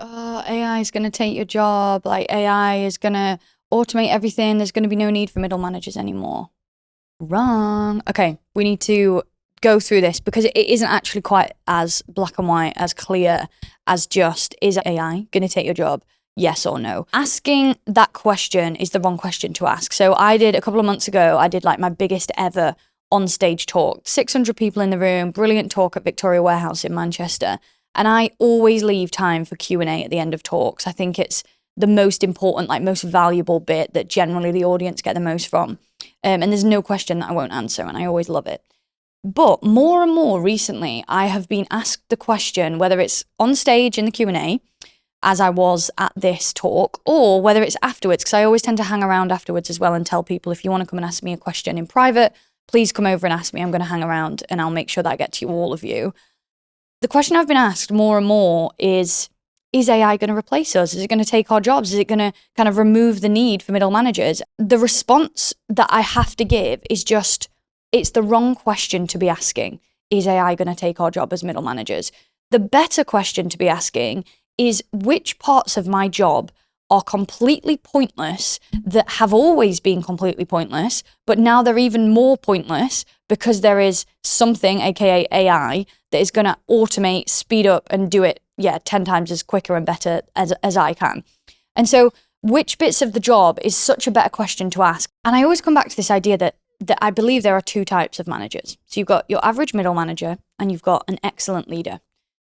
oh, AI is going to take your job. Like AI is going to automate everything. There's going to be no need for middle managers anymore. Wrong. Okay, we need to go through this because it isn't actually quite as black and white, as clear as just, is AI going to take your job? Yes or no? Asking that question is the wrong question to ask. So I did a couple of months ago, I did like my biggest ever on stage talk, 600 people in the room, brilliant talk at Victoria Warehouse in Manchester. And I always leave time for Q&A at the end of talks. I think it's the most important, like most valuable bit that generally the audience get the most from. And there's no question that I won't answer, and I always love it. But more and more recently, I have been asked the question, whether it's on stage in the Q&A, as I was at this talk, or whether it's afterwards, because I always tend to hang around afterwards as well and tell people, if you want to come and ask me a question in private, please come over and ask me. I'm going to hang around and I'll make sure that I get to all of you. The question I've been asked more and more is AI going to replace us? Is it going to take our jobs? Is it going to kind of remove the need for middle managers? The response that I have to give is just, it's the wrong question to be asking. Is AI going to take our job as middle managers? The better question to be asking is, which parts of my job are completely pointless, that have always been completely pointless, but now they're even more pointless because there is something, aka AI, that is going to automate, speed up, and do it, 10 times as quicker and better as I can. And so which bits of the job is such a better question to ask? And I always come back to this idea that I believe there are two types of managers. So you've got your average middle manager and you've got an excellent leader.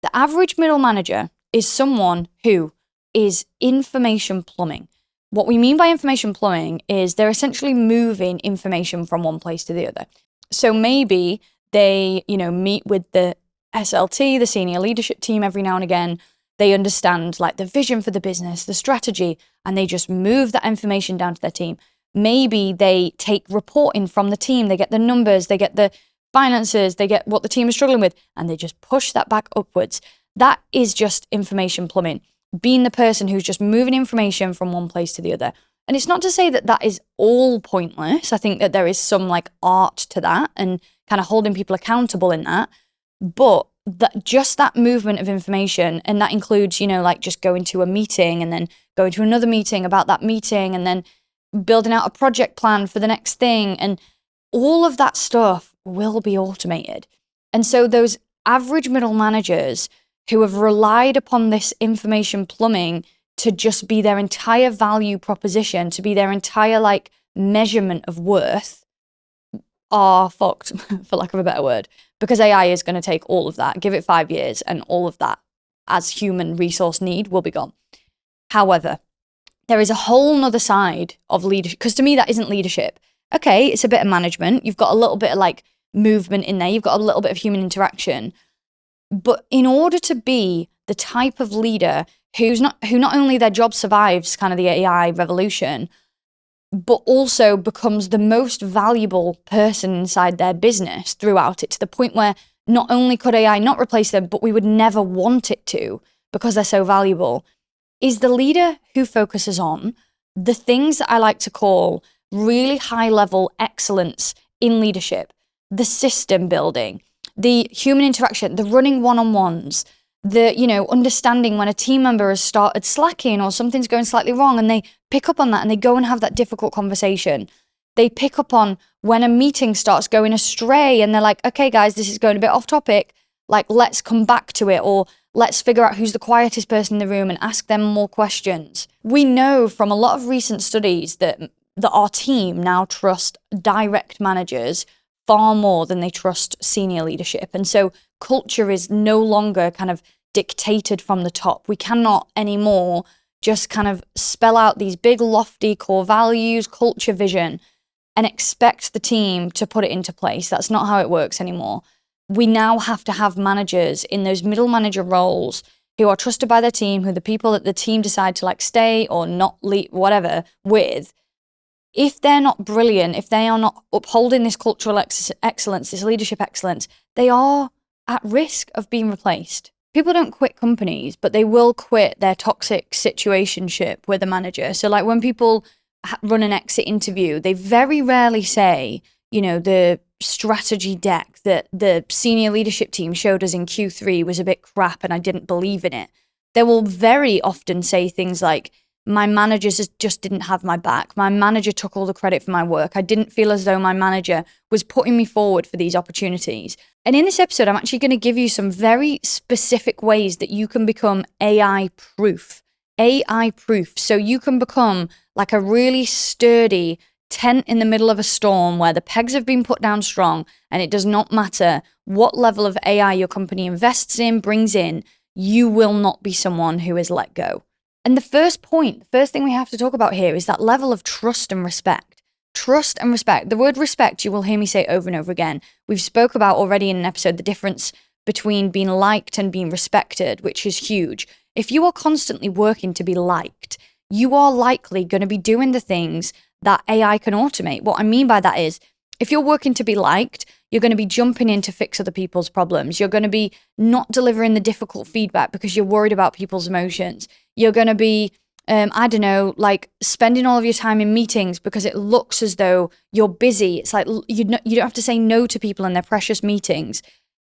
The average middle manager is someone who is information plumbing. What we mean by information plumbing is they're essentially moving information from one place to the other. So maybe they, meet with the SLT, the senior leadership team, every now and again. They understand like the vision for the business, the strategy, and they just move that information down to their team. Maybe they take reporting from the team, they get the numbers, they get the finances, they get what the team is struggling with, and they just push that back upwards. That is just information plumbing, being the person who's just moving information from one place to the other. And it's not to say that that is all pointless. I think that there is some like art to that and kind of holding people accountable in that. But that movement of information, and that includes, like just going to a meeting and then going to another meeting about that meeting and then building out a project plan for the next thing. And all of that stuff will be automated. And so those average middle managers who have relied upon this information plumbing to just be their entire value proposition, to be their entire like measurement of worth, are fucked, for lack of a better word, because AI is going to take all of that, give it 5 years, and all of that as human resource need will be gone. However, there is a whole nother side of leadership, because to me that isn't leadership. Okay, it's a bit of management. You've got a little bit of like movement in there. You've got a little bit of human interaction. But in order to be the type of leader who not only their job survives kind of the AI revolution, but also becomes the most valuable person inside their business throughout it, to the point where not only could AI not replace them, but we would never want it to because they're so valuable, is the leader who focuses on the things that I like to call really high level excellence in leadership, the system building, the human interaction, the running one-on-ones, the, understanding when a team member has started slacking or something's going slightly wrong, and they pick up on that and they go and have that difficult conversation. They pick up on when a meeting starts going astray and they're like, okay, guys, this is going a bit off topic. Like, let's come back to it, or let's figure out who's the quietest person in the room and ask them more questions. We know from a lot of recent studies that our team now trust direct managers far more than they trust senior leadership. And so culture is no longer kind of dictated from the top. We cannot anymore just kind of spell out these big, lofty core values, culture vision, and expect the team to put it into place. That's not how it works anymore. We now have to have managers in those middle manager roles who are trusted by their team, who the people that the team decide to like stay or not leave, whatever, with. If they're not brilliant, if they are not upholding this cultural excellence, this leadership excellence, they are at risk of being replaced. People don't quit companies, but they will quit their toxic situationship with a manager. So like when people run an exit interview, they very rarely say, the strategy deck that the senior leadership team showed us in Q3 was a bit crap and I didn't believe in it. They will very often say things like, my manager just didn't have my back. My manager took all the credit for my work. I didn't feel as though my manager was putting me forward for these opportunities. And in this episode, I'm actually going to give you some very specific ways that you can become AI proof. AI proof. So you can become like a really sturdy tent in the middle of a storm where the pegs have been put down strong, and it does not matter what level of AI your company invests in, brings in, you will not be someone who is let go. And the first thing we have to talk about here is that level of trust and respect. Trust and respect. The word respect, you will hear me say over and over again. We've spoke about already in an episode the difference between being liked and being respected, which is huge. If you are constantly working to be liked, you are likely going to be doing the things that AI can automate. What I mean by that is, if you're working to be liked, you're going to be jumping in to fix other people's problems. You're going to be not delivering the difficult feedback because you're worried about people's emotions. You're going to be, spending all of your time in meetings because it looks as though you're busy. It's like you don't have to say no to people in their precious meetings.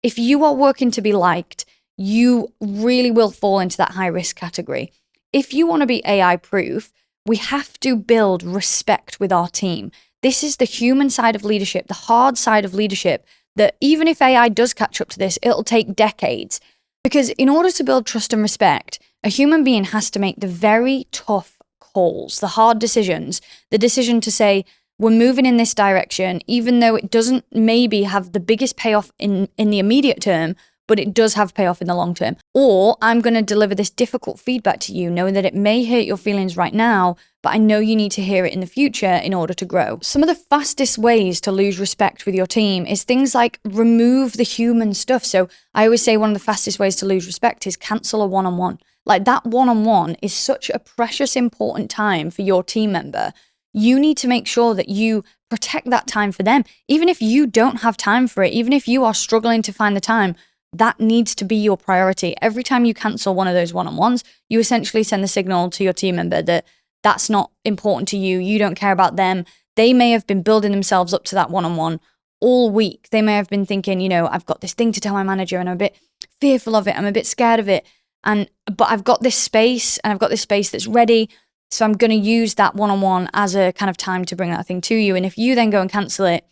If you are working to be liked, you really will fall into that high risk category. If you want to be AI proof, we have to build respect with our team. This is the human side of leadership, the hard side of leadership, that even if AI does catch up to this, it'll take decades. Because in order to build trust and respect, a human being has to make the very tough calls, the hard decisions, the decision to say, we're moving in this direction, even though it doesn't maybe have the biggest payoff in the immediate term, but it does have payoff in the long term. Or I'm going to deliver this difficult feedback to you, knowing that it may hurt your feelings right now, but I know you need to hear it in the future in order to grow. Some of the fastest ways to lose respect with your team is things like remove the human stuff. So I always say one of the fastest ways to lose respect is cancel a one-on-one. Like that one-on-one is such a precious, important time for your team member. You need to make sure that you protect that time for them. Even if you don't have time for it, even if you are struggling to find the time, that needs to be your priority. Every time you cancel one of those one-on-ones, you essentially send the signal to your team member that that's not important to you. You don't care about them. They may have been building themselves up to that one-on-one all week. They may have been thinking, I've got this thing to tell my manager and I'm a bit fearful of it. I'm a bit scared of it. But I've got this space and I've got this space that's ready. So I'm going to use that one-on-one as a kind of time to bring that thing to you. And if you then go and cancel it,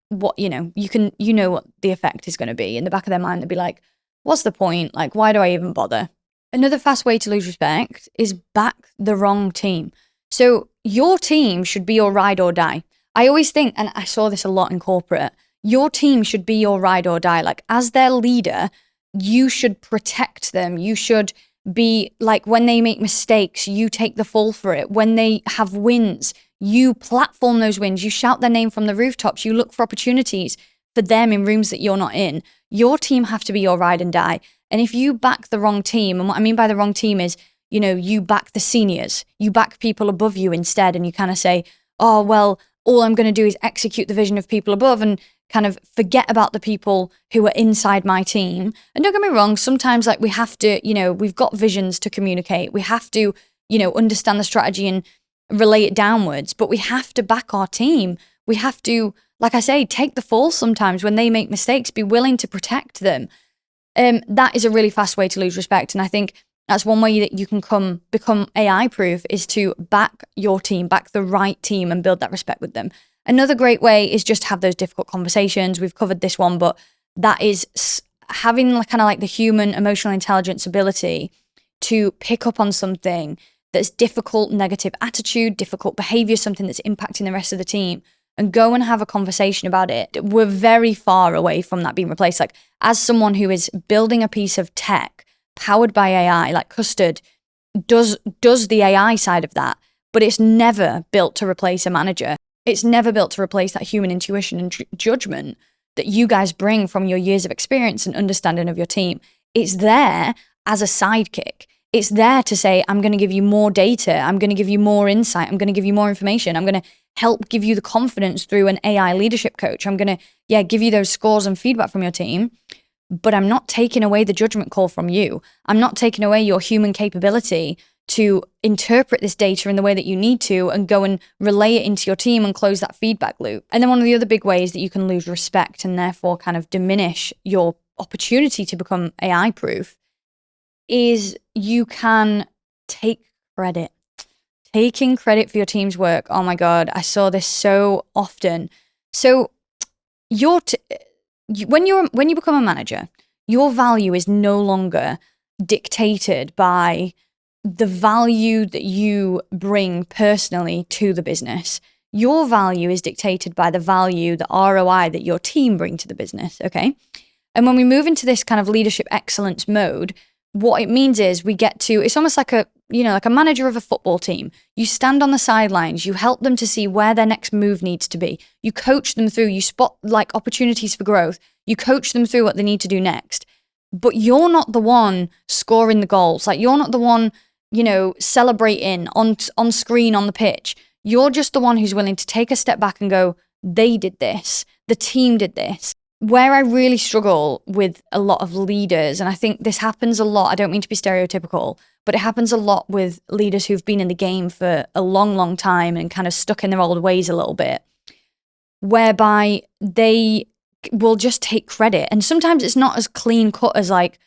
what what the effect is going to be. In the back of their mind, they'll be like, what's the point? Like, why do I even bother? Another fast way to lose respect is back the wrong team. So your team should be your ride or die. I always think, and I saw this a lot in corporate, your team should be your ride or die. Like as their leader, you should protect them. You should be like, when they make mistakes, you take the fall for it. When they have wins, you platform those wins. You shout their name from the rooftops. You look for opportunities for them in rooms that you're not in. Your team have to be your ride and die. And if you back the wrong team, and what I mean by the wrong team is, you back the seniors, you back people above you instead, and you kind of say, oh, well, all I'm going to do is execute the vision of people above and kind of forget about the people who are inside my team. And don't get me wrong, sometimes like we have to, we've got visions to communicate. We have to, understand the strategy and relay it downwards, but we have to back our team. We have to, like I say, take the fall sometimes when they make mistakes, be willing to protect them. That is a really fast way to lose respect. And I think that's one way that you can become AI proof is to back your team, back the right team and build that respect with them. Another great way is just have those difficult conversations. We've covered this one, but that is having kind of like the human emotional intelligence ability to pick up on something that's difficult, negative attitude, difficult behavior, something that's impacting the rest of the team, and go and have a conversation about it. We're very far away from that being replaced. Like as someone who is building a piece of tech powered by AI, like Custard does the AI side of that, but it's never built to replace a manager. It's never built to replace that human intuition and judgment that you guys bring from your years of experience and understanding of your team. It's there as a sidekick. It's there to say, I'm going to give you more data. I'm going to give you more insight. I'm going to give you more information. I'm going to help give you the confidence through an AI leadership coach. I'm going to, give you those scores and feedback from your team, but I'm not taking away the judgment call from you. I'm not taking away your human capability to interpret this data in the way that you need to and go and relay it into your team and close that feedback loop. And then one of the other big ways that you can lose respect and therefore kind of diminish your opportunity to become AI proof is you can take credit. Taking credit for your team's work. Oh my God, I saw this so often. So when you become a manager, your value is no longer dictated by the value that you bring personally to the business. Your value is dictated by the value, the ROI that your team bring to the business, okay? And when we move into this kind of leadership excellence mode, what it means is we get to, it's almost like like a manager of a football team. You stand on the sidelines, you help them to see where their next move needs to be. You coach them through, you spot like opportunities for growth. You coach them through what they need to do next. But you're not the one scoring the goals. Like you're not the one, celebrating on screen on the pitch. You're just the one who's willing to take a step back and go, they did this, the team did this. Where I really struggle with a lot of leaders, and I think this happens a lot, I don't mean to be stereotypical, but it happens a lot with leaders who've been in the game for a long, long time and kind of stuck in their old ways a little bit, whereby they will just take credit. And sometimes it's not as clean cut as like,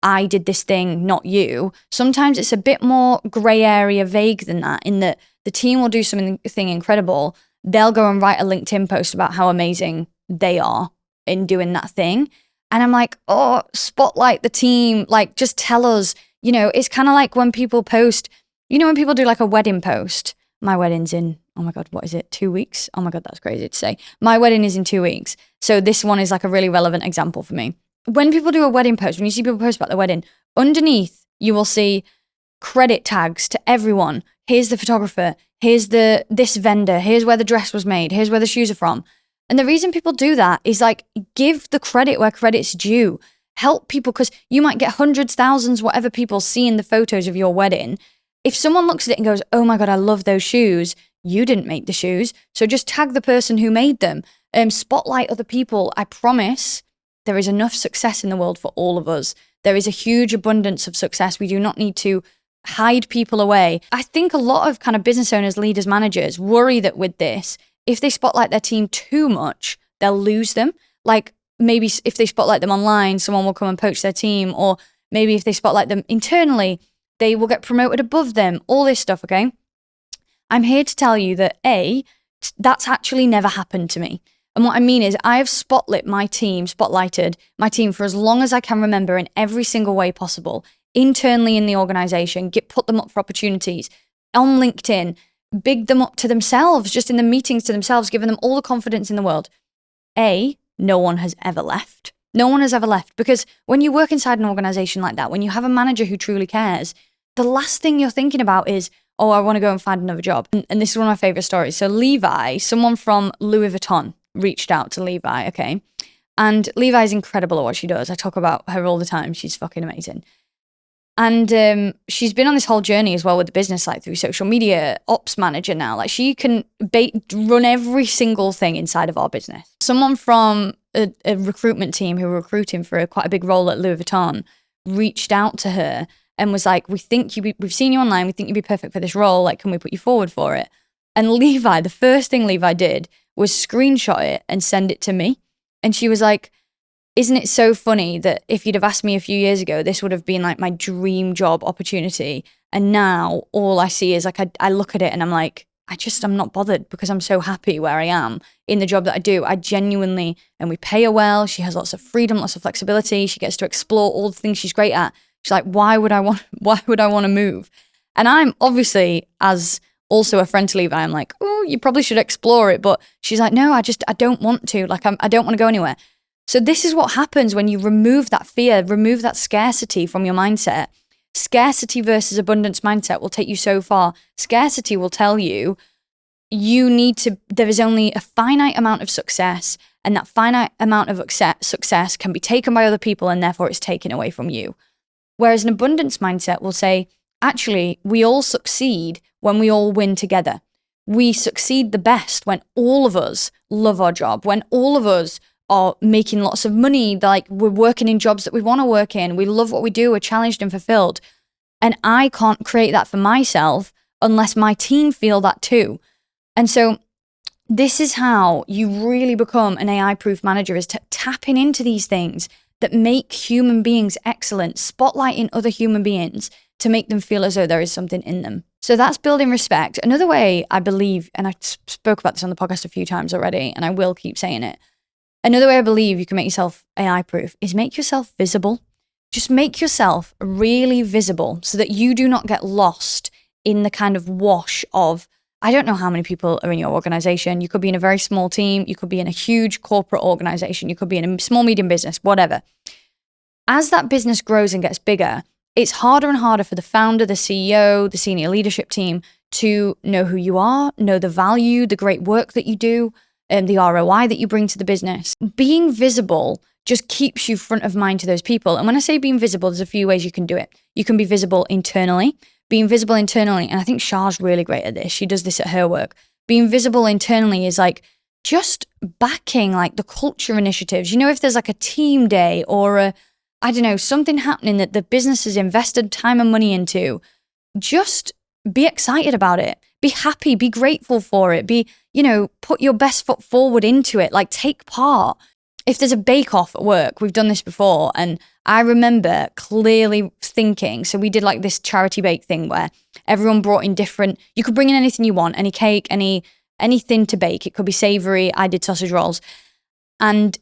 I did this thing, not you. Sometimes it's a bit more gray area, vague than that, in that the team will do something incredible. They'll go and write a LinkedIn post about how amazing they are in doing that thing. And I'm like, oh, spotlight the team. Like, just tell us, it's kind of like when people post, when people do like a wedding post. My wedding's in, oh my God, what is it? 2 weeks? Oh my God, that's crazy to say. My wedding is in 2 weeks. So this one is like a really relevant example for me. When people do a wedding post, when you see people post about their wedding, underneath you will see credit tags to everyone. Here's the photographer. Here's this vendor. Here's where the dress was made. Here's where the shoes are from. And the reason people do that is like, give the credit where credit's due. Help people, because you might get hundreds, thousands, whatever people seeing the photos of your wedding. If someone looks at it and goes, oh my God, I love those shoes. You didn't make the shoes. So just tag the person who made them. Spotlight other people. I promise there is enough success in the world for all of us. There is a huge abundance of success. We do not need to hide people away. I think a lot of kind of business owners, leaders, managers worry that with this, if they spotlight their team too much, they'll lose them. Like maybe if they spotlight them online, someone will come and poach their team. Or maybe if they spotlight them internally, they will get promoted above them. All this stuff, okay? I'm here to tell you that that's actually never happened to me. And what I mean is I have spotlighted my team for as long as I can remember in every single way possible, internally in the organization, put them up for opportunities on LinkedIn, big them up to themselves, just in the meetings to themselves, giving them all the confidence in the world. No one has ever left. No one has ever left, because when you work inside an organization like that, when you have a manager who truly cares, the last thing you're thinking about is, oh, I want to go and find another job. And this is one of my favorite stories. So Levi, someone from Louis Vuitton reached out to Levi, okay? And Levi's incredible at what she does. I talk about her all the time. She's fucking amazing. And she's been on this whole journey as well with the business, like through social media, ops manager now. Like she can run every single thing inside of our business. Someone from a recruitment team who were recruiting for quite a big role at Louis Vuitton reached out to her and was like, we've seen you online. We think you'd be perfect for this role. Like, can we put you forward for it? And Levi, the first thing Levi did was screenshot it and send it to me. And she was like, isn't it so funny that if you'd have asked me a few years ago, this would have been like my dream job opportunity. And now all I see is like, I look at it and I'm like, I'm not bothered, because I'm so happy where I am in the job that I do. I genuinely, and we pay her well. She has lots of freedom, lots of flexibility. She gets to explore all the things she's great at. She's like, why would I want to move? And I'm obviously, as also a friend to Levi, I'm like, oh, you probably should explore it. But she's like, no, I don't want to. Like, I don't want to go anywhere. So this is what happens when you remove that fear, remove that scarcity from your mindset. Scarcity versus abundance mindset will take you so far. Scarcity will tell you there is only a finite amount of success, and that finite amount of success can be taken by other people, and therefore it's taken away from you. Whereas an abundance mindset will say, actually, we all succeed when we all win together. We succeed the best when all of us love our job, when all of us are making lots of money, like we're working in jobs that we want to work in. We love what we do. We're challenged and fulfilled. And I can't create that for myself unless my team feel that too. And so this is how you really become an AI-proof manager, is tapping into these things, that make human beings excellent, spotlighting other human beings to make them feel as though there is something in them. So that's building respect. Another way I believe, and I spoke about this on the podcast a few times already, and I will keep saying it. Another way I believe you can make yourself AI proof is make yourself visible. Just make yourself really visible so that you do not get lost in the kind of wash of, I don't know how many people are in your organization. You could be in a very small team. You could be in a huge corporate organization. You could be in a small, medium business, whatever. As that business grows and gets bigger, it's harder and harder for the founder, the CEO, the senior leadership team to know who you are, know the value, the great work that you do, and the ROI that you bring to the business. Being visible just keeps you front of mind to those people. And when I say being visible, there's a few ways you can do it. You can be visible internally. Being visible internally, and I think Shah's really great at this. She does this at her work. Being visible internally is like just backing like the culture initiatives. You know, if there's like a team day or I don't know, something happening that the business has invested time and money into, just be excited about it. Be happy, be grateful for it. Put your best foot forward into it. Like take part. If there's a bake-off at work, we've done this before, and I remember clearly thinking, so we did like this charity bake thing where everyone brought in you could bring in anything you want, any cake, anything to bake. It could be savory. I did sausage rolls. And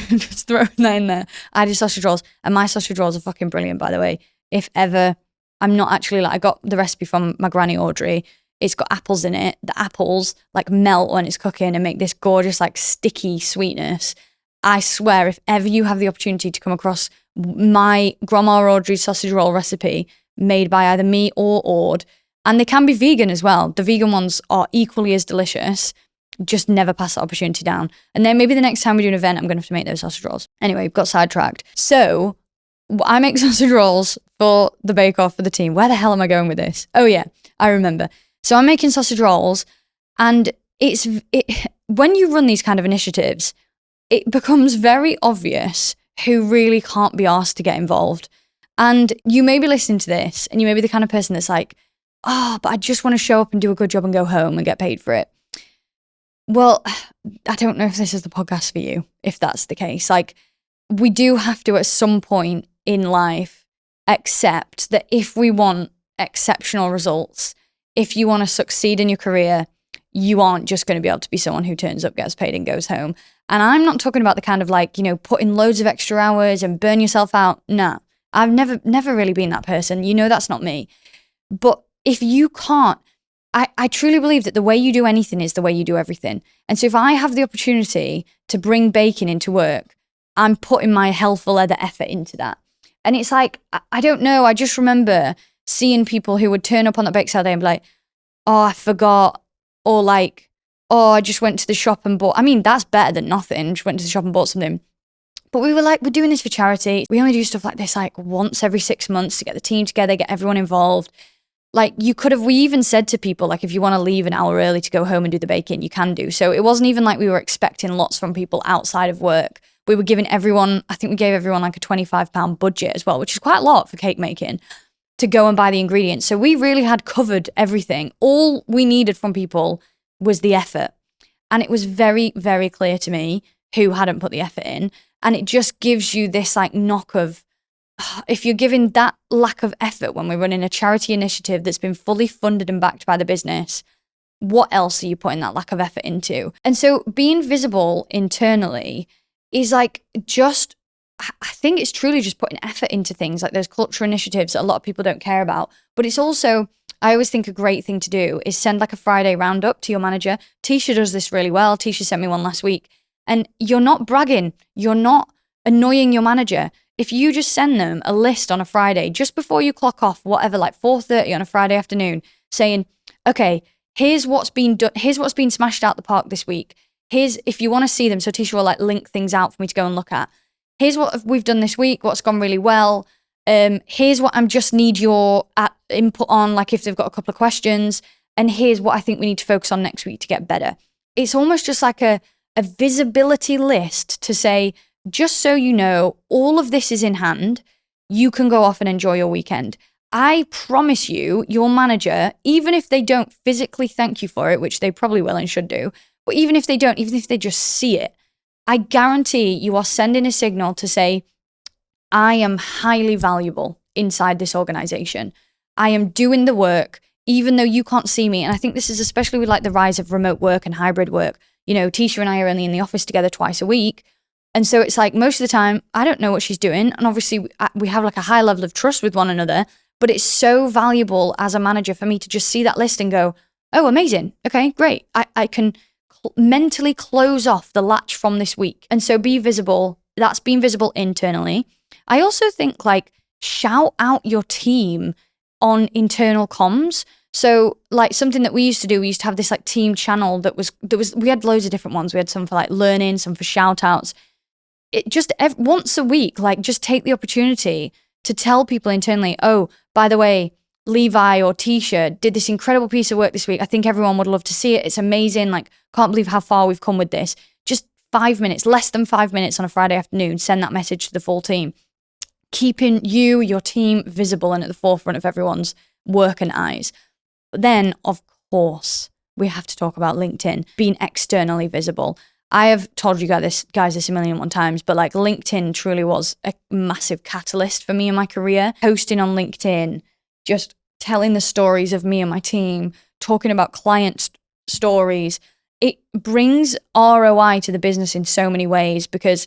just throwing that in there, I did sausage rolls, and my sausage rolls are fucking brilliant, by the way. If ever, I'm not actually I got the recipe from my granny Audrey. It's got apples in it. The apples like melt when it's cooking and make this gorgeous like sticky sweetness. I swear, if ever you have the opportunity to come across my Grandma Audrey's sausage roll recipe made by either me or Ord, and they can be vegan as well. The vegan ones are equally as delicious. Just never pass that opportunity down. And then maybe the next time we do an event, I'm going to have to make those sausage rolls. Anyway, we've got sidetracked. So I make sausage rolls for the bake-off for the team. Where the hell am I going with this? Oh yeah, I remember. So I'm making sausage rolls, and when you run these kind of initiatives, it becomes very obvious who really can't be asked to get involved. And you may be listening to this, and you may be the kind of person that's like, but I just want to show up and do a good job and go home and get paid for it. Well, I don't know if this is the podcast for you, if that's the case. Like, we do have to, at some point in life, accept that if we want exceptional results, if you want to succeed in your career, you aren't just going to be able to be someone who turns up, gets paid, and goes home. And I'm not talking about the kind of like, put in loads of extra hours and burn yourself out. Nah, I've never really been that person. That's not me. But if you can't, I truly believe that the way you do anything is the way you do everything. And so if I have the opportunity to bring baking into work, I'm putting my hell for leather effort into that. And it's like, I don't know. I just remember seeing people who would turn up on that bake sale day and be like, oh, I forgot. Or like, oh, I just went to the shop and bought. I mean, that's better than nothing. Just went to the shop and bought something. But we were like, we're doing this for charity. We only do stuff like this like once every 6 months to get the team together, get everyone involved. Like we even said to people, like, if you want to leave an hour early to go home and do the baking, you can do. So it wasn't even like we were expecting lots from people outside of work. We were giving everyone, I think we gave everyone like a £25 budget as well, which is quite a lot for cake making, to go and buy the ingredients. So we really had covered everything. All we needed from people was the effort. And it was very, very clear to me who hadn't put the effort in. And it just gives you this like knock of, if you're giving that lack of effort when we're running a charity initiative that's been fully funded and backed by the business, what else are you putting that lack of effort into? And so being visible internally is like I think it's truly just putting effort into things like those culture initiatives that a lot of people don't care about. But it's also, I always think a great thing to do is send like a Friday roundup to your manager. Tisha does this really well. Tisha sent me one last week. And you're not bragging. You're not annoying your manager. If you just send them a list on a Friday, just before you clock off, whatever, like 4:30 on a Friday afternoon, saying, okay, here's what's been done. Here's what's been smashed out the park this week. Here's, if you want to see them, so Tisha will like link things out for me to go and look at. Here's what we've done this week, what's gone really well. Here's what I just need your input on, like if they've got a couple of questions. And here's what I think we need to focus on next week to get better. It's almost just like a visibility list to say, just so you know, all of this is in hand. You can go off and enjoy your weekend. I promise you, your manager, even if they don't physically thank you for it, which they probably will and should do, but even if they don't, even if they just see it, I guarantee you are sending a signal to say, I am highly valuable inside this organization. I am doing the work, even though you can't see me. And I think this is especially with like the rise of remote work and hybrid work. You know, Tisha and I are only in the office together twice a week. And so it's like most of the time, I don't know what she's doing. And obviously we have like a high level of trust with one another, but it's so valuable as a manager for me to just see that list and go, oh, amazing. Okay, great. I can mentally close off the latch from this week. And so be visible. That's being visible internally. I also think like shout out your team on internal comms. So like something that we used to do, we used to have this like team channel that was, we had loads of different ones. We had some for like learning, some for shout outs. It just once a week, like just take the opportunity to tell people internally, oh, by the way, Levi or Tisha did this incredible piece of work this week. I think everyone would love to see it. It's amazing. Like, can't believe how far we've come with this. Just 5 minutes, less than 5 minutes on a Friday afternoon, send that message to the full team. Keeping you, your team visible and at the forefront of everyone's work and eyes. But then, of course, we have to talk about LinkedIn being externally visible. I have told you guys this a million one times, but like LinkedIn truly was a massive catalyst for me in my career. Posting on LinkedIn, just telling the stories of me and my team, talking about client stories. It brings ROI to the business in so many ways because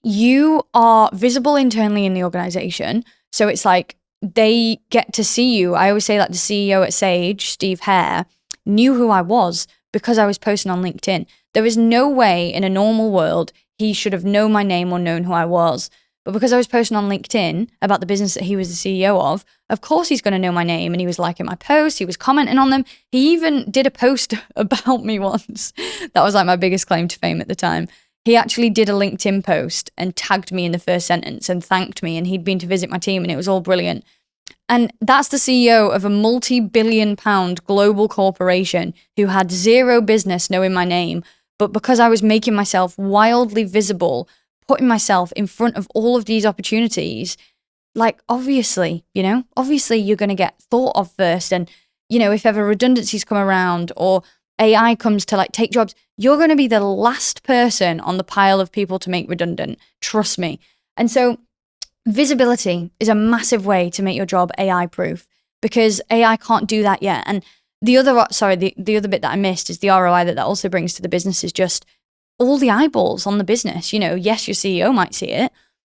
you are visible internally in the organization. So it's like they get to see you. I always say that the CEO at Sage, Steve Hare, knew who I was because I was posting on LinkedIn. There is no way in a normal world he should have known my name or known who I was. But because I was posting on LinkedIn about the business that he was the CEO of course he's going to know my name. And he was liking my posts. He was commenting on them. He even did a post about me once. That was like my biggest claim to fame at the time. He actually did a LinkedIn post and tagged me in the first sentence and thanked me. And he'd been to visit my team and it was all brilliant. And that's the CEO of a multi-billion-pound global corporation who had zero business knowing my name. But because I was making myself wildly visible, putting myself in front of all of these opportunities, like obviously you're going to get thought of first. And, if ever redundancies come around or AI comes to like take jobs, you're going to be the last person on the pile of people to make redundant. Trust me. And so visibility is a massive way to make your job AI proof because AI can't do that yet. And the other bit that I missed is the ROI that also brings to the business is just all the eyeballs on the business. Yes, your CEO might see it,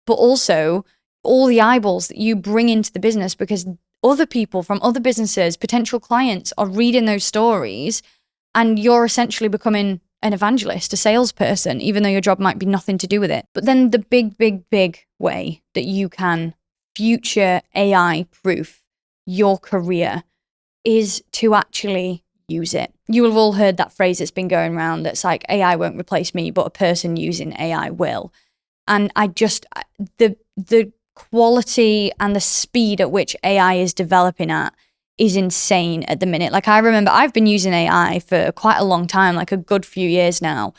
but also all the eyeballs that you bring into the business because other people from other businesses, potential clients are reading those stories and you're essentially becoming an evangelist, a salesperson, even though your job might be nothing to do with it. But then the big, big, big way that you can future AI proof your career is to actually use it. You will have all heard that phrase that's been going around that's like, AI won't replace me, but a person using AI will. And the quality and the speed at which AI is developing at is insane at the minute. Like I remember I've been using AI for quite a long time, like a good few years now.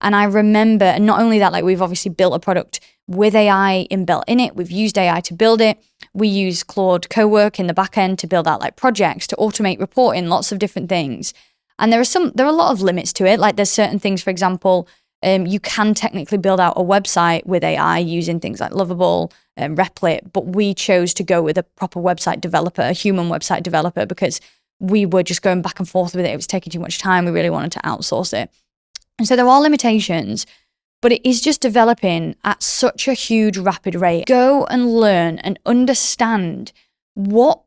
And I remember, and not only that, like we've obviously built a product with AI inbuilt in it. We've used AI to build it. We use Claude Cowork in the back end to build out like projects, to automate reporting, lots of different things. And there are a lot of limits to it. Like there's certain things, for example, you can technically build out a website with AI using things like Lovable and Replit, but we chose to go with a proper website developer, a human website developer, because we were just going back and forth with it. It was taking too much time. We really wanted to outsource it. And so there are limitations, but it is just developing at such a huge, rapid rate. Go and learn and understand what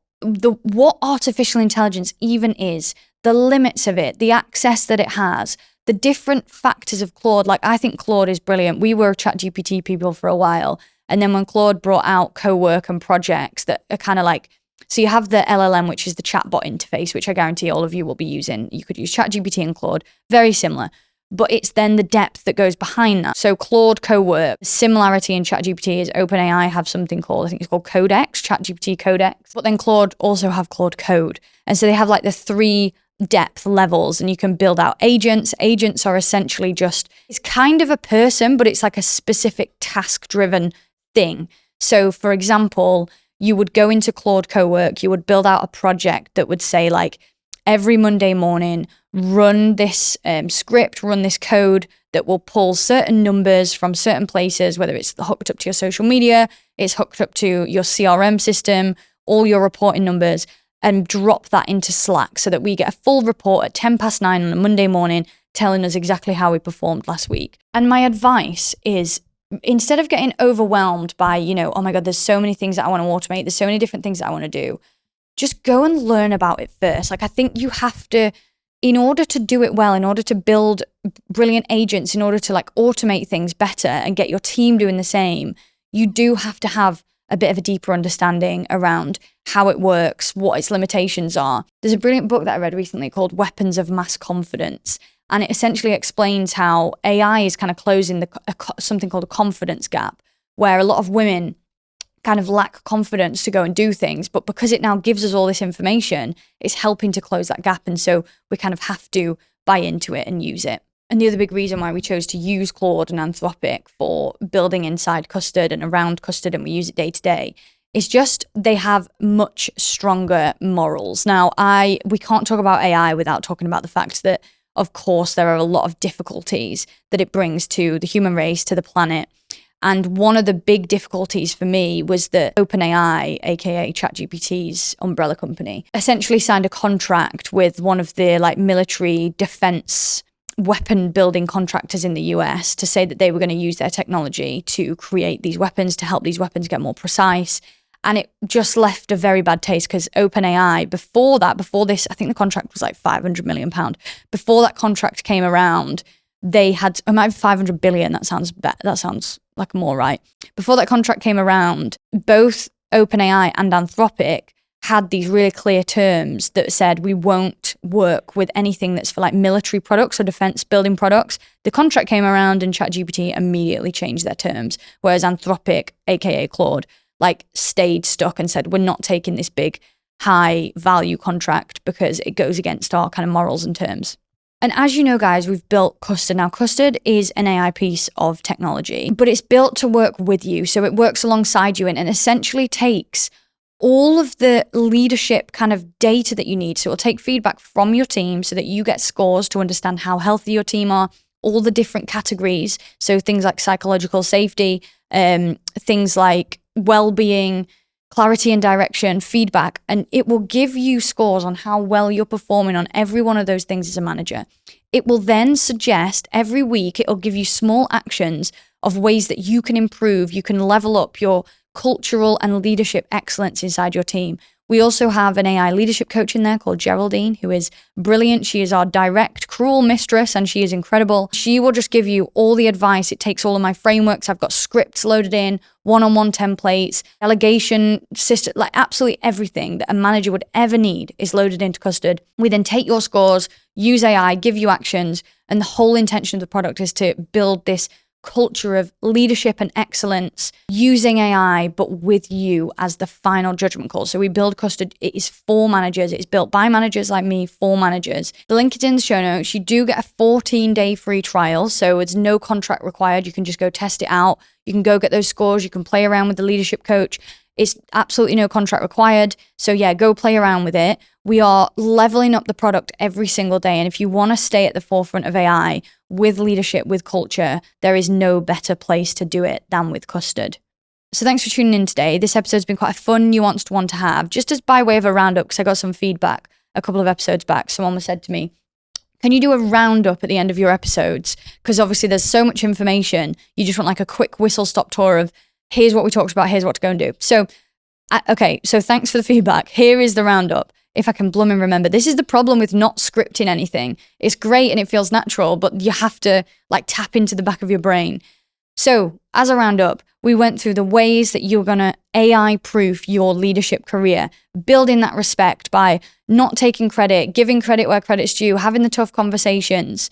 artificial intelligence even is, the limits of it, the access that it has, the different factors of Claude. Like I think Claude is brilliant. We were ChatGPT people for a while. And then when Claude brought out Cowork and projects that are kind of like, so you have the LLM, which is the chatbot interface, which I guarantee all of you will be using. You could use ChatGPT and Claude, very similar. But it's then the depth that goes behind that. So Claude Cowork, similarity in ChatGPT is OpenAI have something called, I think it's called Codex, ChatGPT Codex. But then Claude also have Claude Code. And so they have like the 3 depth levels and you can build out agents. Agents are essentially just, it's kind of a person, but it's like a specific task-driven thing. So for example, you would go into Claude Cowork, you would build out a project that would say like, every Monday morning, run this script, run this code that will pull certain numbers from certain places, whether it's hooked up to your social media, it's hooked up to your CRM system, all your reporting numbers, and drop that into Slack so that we get a full report at 9:10 on a Monday morning telling us exactly how we performed last week. And my advice is, instead of getting overwhelmed by, oh my God, there's so many things that I want to automate, there's so many different things that I want to do, just go and learn about it first. Like, I think you have to, in order to do it well, in order to build brilliant agents, in order to like automate things better and get your team doing the same, you do have to have a bit of a deeper understanding around how it works, what its limitations are. There's a brilliant book that I read recently called Weapons of Mass Confidence. And it essentially explains how AI is kind of closing something called a confidence gap, where a lot of women kind of lack confidence to go and do things. But because it now gives us all this information, it's helping to close that gap. And so we kind of have to buy into it and use it. And the other big reason why we chose to use Claude and Anthropic for building inside Custard and around Custard, and we use it day to day, is just they have much stronger morals. Now, we can't talk about AI without talking about the fact that, of course, there are a lot of difficulties that it brings to the human race, to the planet. And one of the big difficulties for me was that OpenAI, aka ChatGPT's umbrella company, essentially signed a contract with one of the like military defense weapon building contractors in the US to say that they were going to use their technology to create these weapons, to help these weapons get more precise. And it just left a very bad taste because OpenAI, before this, I think the contract was like £500 million. Before that contract came around, they had, it might be 500 billion. That sounds like more right. Before that contract came around, both OpenAI and Anthropic had these really clear terms that said we won't work with anything that's for like military products or defense building products. The contract came around and ChatGPT immediately changed their terms, whereas Anthropic, aka Claude, like stayed stuck and said, we're not taking this big high value contract because it goes against our kind of morals and terms. And as you know, guys, we've built Custard. Now, Custard is an AI piece of technology, but it's built to work with you. So it works alongside you and essentially takes all of the leadership kind of data that you need. So it'll take feedback from your team so that you get scores to understand how healthy your team are, all the different categories. So things like psychological safety, things like well-being, clarity and direction, feedback, and it will give you scores on how well you're performing on every one of those things as a manager. It will then suggest every week, it'll give you small actions of ways that you can improve, you can level up your cultural and leadership excellence inside your team. We also have an AI leadership coach in there called Geraldine, who is brilliant. She is our direct, cruel mistress, and she is incredible. She will just give you all the advice. It takes all of my frameworks. I've got scripts loaded in, one-on-one templates, delegation system, like absolutely everything that a manager would ever need is loaded into Custard. We then take your scores, use AI, give you actions, and the whole intention of the product is to build this culture of leadership and excellence using AI, but with you as the final judgment call. So we build Custard. It is for managers. It's built by managers like me for managers. The link is in the show notes. You do get a 14-day free trial. So it's no contract required. You can just go test it out. You can go get those scores. You can play around with the leadership coach. It's absolutely no contract required. So yeah, go play around with it. We are leveling up the product every single day. And if you want to stay at the forefront of AI with leadership, with culture, there is no better place to do it than with Custard. So thanks for tuning in today. This episode's been quite a fun, nuanced one to have, just as by way of a roundup, because I got some feedback a couple of episodes back. Someone said to me, can you do a roundup at the end of your episodes? Because obviously there's so much information. You just want like a quick whistle-stop tour of here's what we talked about, here's what to go and do. So, okay, so thanks for the feedback. Here is the roundup. If I can blooming remember, this is the problem with not scripting anything. It's great and it feels natural, but you have to like tap into the back of your brain. So as a roundup, we went through the ways that you're going to AI proof your leadership career, building that respect by not taking credit, giving credit where credit's due, having the tough conversations.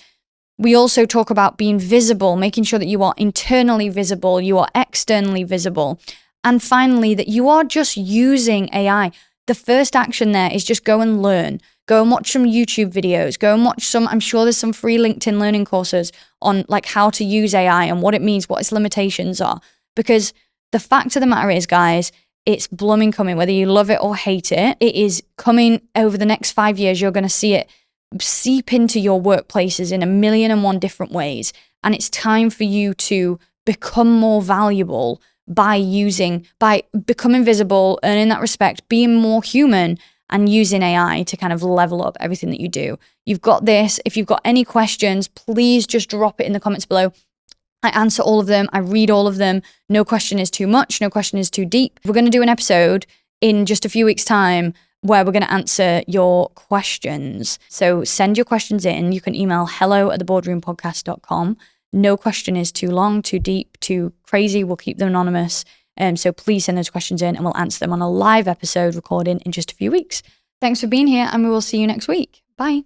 We also talk about being visible, making sure that you are internally visible, you are externally visible. And finally, that you are just using AI. The first action there is just go and learn. Go and watch some YouTube videos. Go and watch some, I'm sure there's some free LinkedIn learning courses on like how to use AI and what it means, what its limitations are. Because the fact of the matter is, guys, it's blooming coming, whether you love it or hate it. It is coming over the next 5 years. You're going to see it seep into your workplaces in 1,000,001 different ways. And it's time for you to become more valuable by becoming visible, earning that respect, being more human, and using AI to kind of level up everything that you do. You've got this. If you've got any questions, please just drop it in the comments below. I answer all of them. I read all of them. No question is too much. No question is too deep. We're going to do an episode in just a few weeks' time where we're going to answer your questions. So send your questions in. You can email hello@theboardroompodcast.com. No question is too long, too deep, too crazy. We'll keep them anonymous. So please send those questions in and we'll answer them on a live episode recording in just a few weeks. Thanks for being here and we will see you next week. Bye.